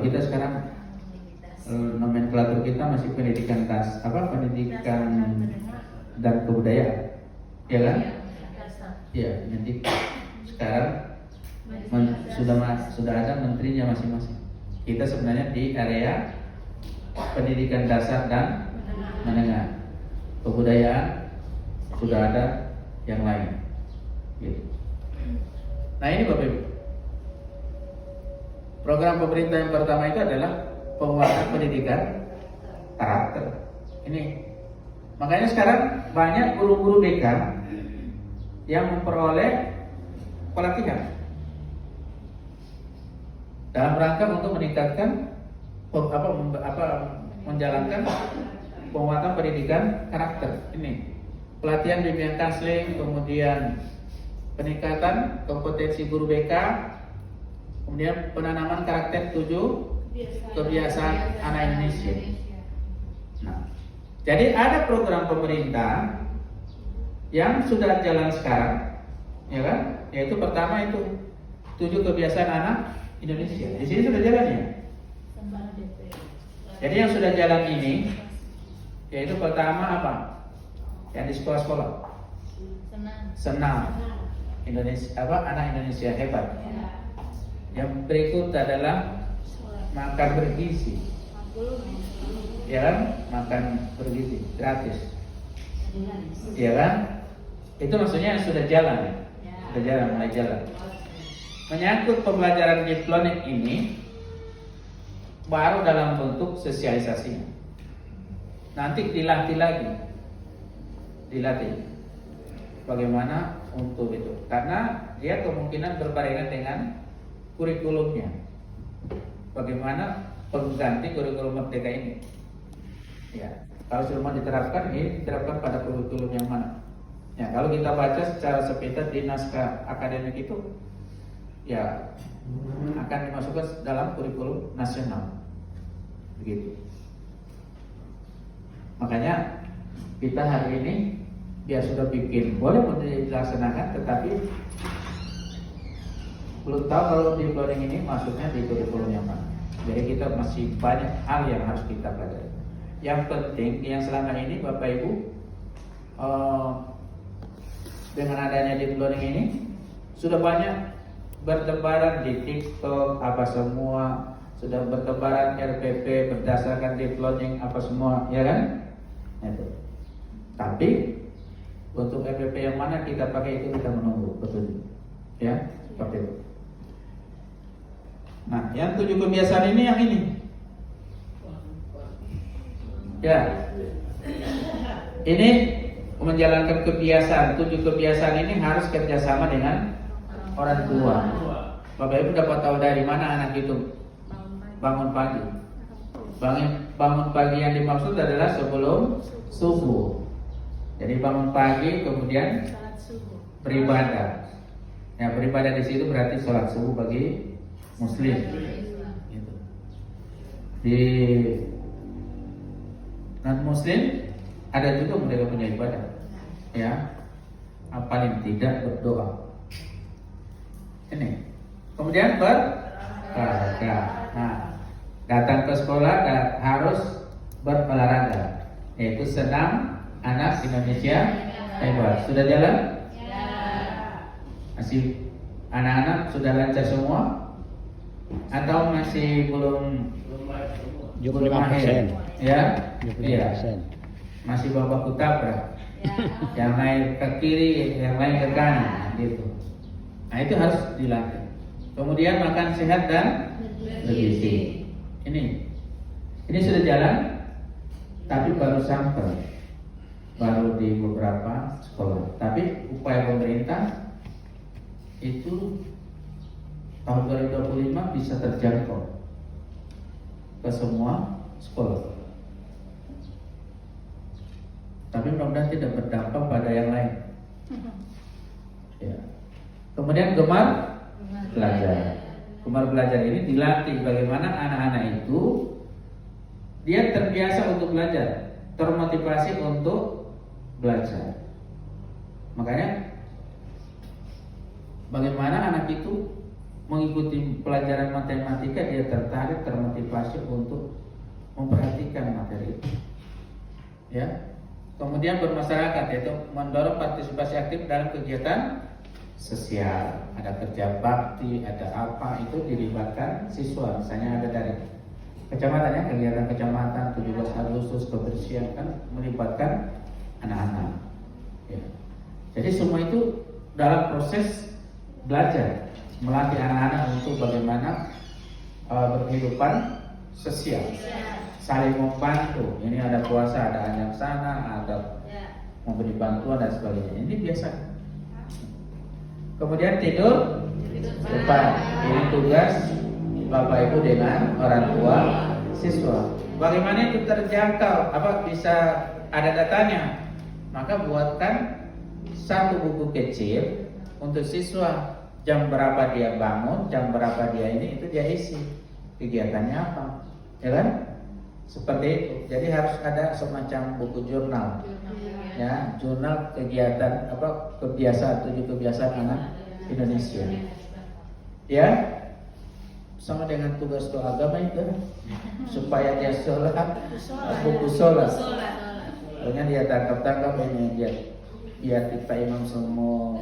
kita sekarang nomenklatur kita masih pendidikan pendidikan dan kebudayaan, ya kan? Ya, nanti sekarang sudah ada menterinya masing-masing. Kita sebenarnya di area pendidikan dasar dan menengah. Kebudayaan sudah ada yang lain. Gitu. Nah ini Bapak Ibu, program pemerintah yang pertama itu adalah penguatan pendidikan karakter. Ini makanya sekarang banyak guru-guru BK yang memperoleh pelatihan dalam rangka untuk meningkatkan menjalankan penguatan pendidikan karakter. Ini pelatihan bimbingan counseling, kemudian peningkatan kompetensi guru BK, kemudian penanaman karakter 7 kebiasaan anak Indonesia. Nah, jadi ada program pemerintah yang sudah jalan sekarang, ya kan? Yaitu pertama itu 7 kebiasaan anak Indonesia. Di sini sudah jalan ya. Jadi yang sudah jalan ini, yaitu pertama apa? Yang di sekolah-sekolah. Senam. Indonesia anak Indonesia hebat. Yang berikut adalah makan bergizi. Ya kan? Makan bergizi gratis. Ya kan? Itu maksudnya sudah jalan. Sudah jalan, mulai jalan. Menyangkut pembelajaran diplonik ini baru dalam bentuk sosialisasi. Nanti dilatih lagi. Dilatih bagaimana untuk itu, karena dia kemungkinan berbarengan dengan kurikulumnya. Bagaimana pengganti kurikulum Merdeka ini? Ya, kalau sudah mau diterapkan, ini diterapkan pada kurikulum yang mana? Ya, kalau kita baca secara sepintas di naskah akademik itu, ya akan dimasukkan dalam kurikulum nasional, begitu. Makanya kita hari ini dia sudah bikin, boleh dilaksanakan, tetapi belum tahu kalau di learning ini masuknya di kurikulum yang mana. Jadi kita masih banyak hal yang harus kita pelajari. Yang penting yang selama ini Bapak Ibu dengan adanya deep learning ini sudah banyak bertebaran di TikTok apa semua, sudah bertebaran RPP berdasarkan deep learning apa semua, ya kan? Itu. Tapi untuk RPP yang mana kita pakai itu kita menunggu betul, ya, seperti itu. Nah, yang 7 kebiasaan ini yang ini, ya, ini menjalankan kebiasaan. 7 kebiasaan ini harus kerjasama dengan orang tua. Bapak Ibu dapat tahu dari mana anak itu bangun pagi. Bangun pagi yang dimaksud adalah sebelum subuh. Jadi bangun pagi kemudian beribadah. Ya, beribadah di situ berarti sholat subuh bagi Muslim. Gitu. Di non Muslim ada juga mereka punya ibadah. Ya, paling tidak berdoa. Ini. Kemudian berolahraga. Nah, datang ke sekolah dan harus berolahraga, yaitu senam anak Indonesia hebat. Sudah jalan? Ya. Masih anak-anak sudah lancar semua? Atau masih belum 75%? Ya, 75%. iya. Masih bapak kutabrak. Yang lain ke kiri, yang lain ke kanan, gitu. Nah itu harus dilatih. Kemudian makan sehat dan bergizi. Ini sudah jalan, tapi baru sampel, baru di beberapa sekolah. Tapi upaya pemerintah itu tahun 2025 bisa terjangkau ke semua sekolah. Tapi mudah-mudahan tidak berdampak pada yang lain. Ya. Kemudian gemar belajar. Gemar belajar ini dilatih bagaimana anak-anak itu dia terbiasa untuk belajar, termotivasi untuk belajar. Makanya bagaimana anak itu mengikuti pelajaran matematika dia tertarik, termotivasi untuk memperhatikan materi itu. Ya. Kemudian bermasyarakat, yaitu mendorong partisipasi aktif dalam kegiatan sosial. Ada kerja bakti, ada apa, itu dilibatkan siswa. Misalnya ada dari kecamatan, ya, kegiatan kecamatan 17 Agustus kebersihan, kan melibatkan anak-anak. Ya. Jadi semua itu dalam proses belajar, melatih anak-anak untuk bagaimana berkehidupan sosial, saling membantu. Ini ada puasa, ada anak sana, ada memberi bantuan dan sebagainya. Ini biasa. Kemudian tidur cepat. Ini tugas Bapak Ibu dengan orang tua siswa. Bagaimana itu terjangkau? Apa bisa ada datanya? Maka buatkan satu buku kecil untuk siswa. Jam berapa dia bangun, jam berapa dia ini, itu dia isi. Kegiatannya apa? Ya kan? Seperti itu. Jadi harus ada semacam buku jurnal. Ya, jurnal kegiatan apa, kebiasaan, 7 kebiasaan anak Indonesia. Ya. Sama dengan tugas doa agama itu, supaya dia sholat, buku sholat. Soalnya dia tangkap ini dia biar kita imam semua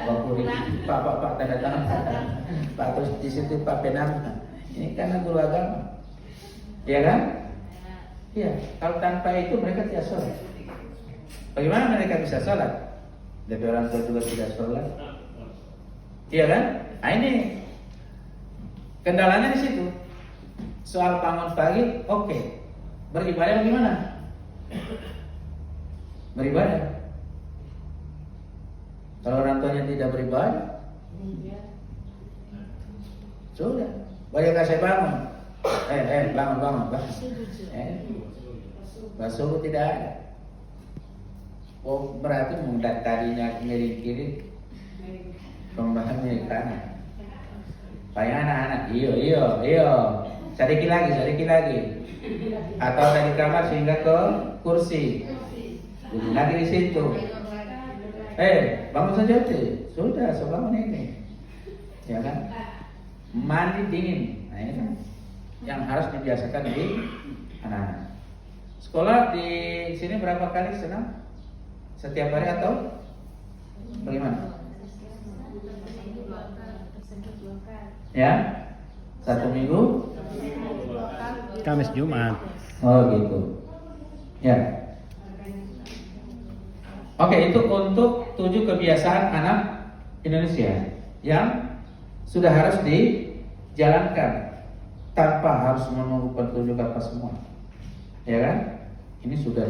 wakuri pak tanda tangan pak, terus di situ pak penam. Ini karena guru agama, ya kan? Iya. Kalau tanpa itu mereka tidak sholat. Bagaimana mereka bisa sholat? Dari orang tua juga tidak sholat, iya kan? Nah ini kendalanya di situ. Soal bangun pagi, oke. Beribadah bagaimana? Beribadah. Kalau orang tuanya tidak beribadah, sudah. Bagaimana saya bangun? Bangun. Basuh tidak ada. Oh, berarti tadinya kiri, pembahasan milik kanan. Kayak anak-anak, iyo. Sedikit lagi. Atau dari kamar sehingga ke kursi. Duduk lagi di situ. Bangun saja tuh. Sudah, bangun ini. Ya kan? Mandi dingin. Nah, ini kan yang harus dibiasakan di anak-anak. Sekolah di sini berapa kali senam? Setiap hari atau bagaimana? Ya, 1 minggu. Kamis Jumat. Oh gitu. Ya. Oke, itu untuk 7 kebiasaan anak Indonesia yang sudah harus dijalankan tanpa harus menunggu petunjuk apa semua. Ya kan? Ini sudah